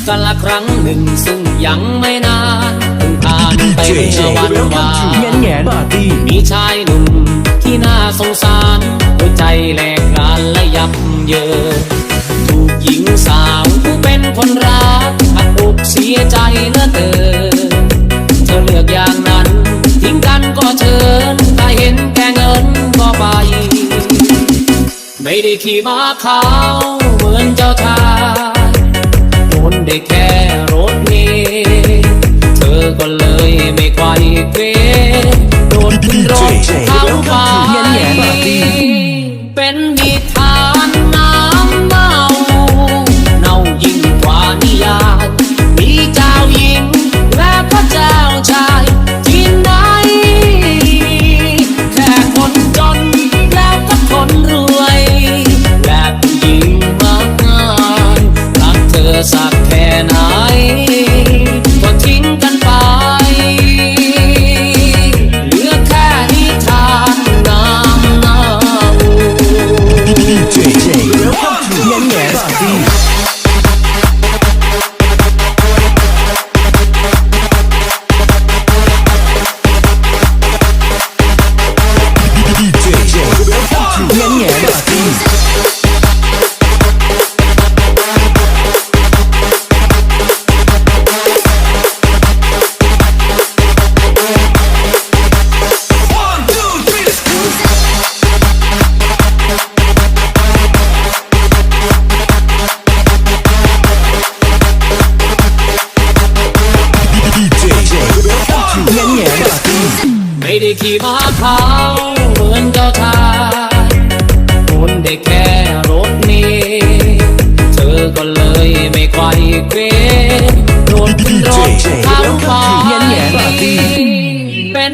กันละครั้งหนึ่งซึ่งยังไม่นานเพิ่งผ่านไปเมื่อวันวานมีชายหนุ่มที่น่าสงสารหัวใจแหลกลานและยับเยินถูกหญิงสาวผู้เป็นคนรักหักอกเสียใจเหลือเกินเธอเลือกอย่างนั้นทิ้งกันก็เชิญถ้าเห็นแก่เงินก็ไปไม่ได้ขี่ม้าขาวเหมือนเจ้าชายคนได้แค่รถเมล์เธอก็เลยไม่ไขว่เควโดดขึ้นรถเข้าไปเป็นนิทานน้ำเน่าเน่ายิ่งกว่านิยายมีเจ้าหญิงและก็เจ้าชายที่ไหนแค่คนจนแล้วก็คนรวยและผู้หญิงมากมายรักเธอสักแค่ไหนก็ทิ้งกันไปเหลือแค่นิทานน้ำเน่าไม่ได้ขี่ม้าขาวเหมือนเจ้าชายคนได้แค่รถเมล์เธอก็เลยไม่ไขว่เควโดดขึ้นรถเข้าไปเป็น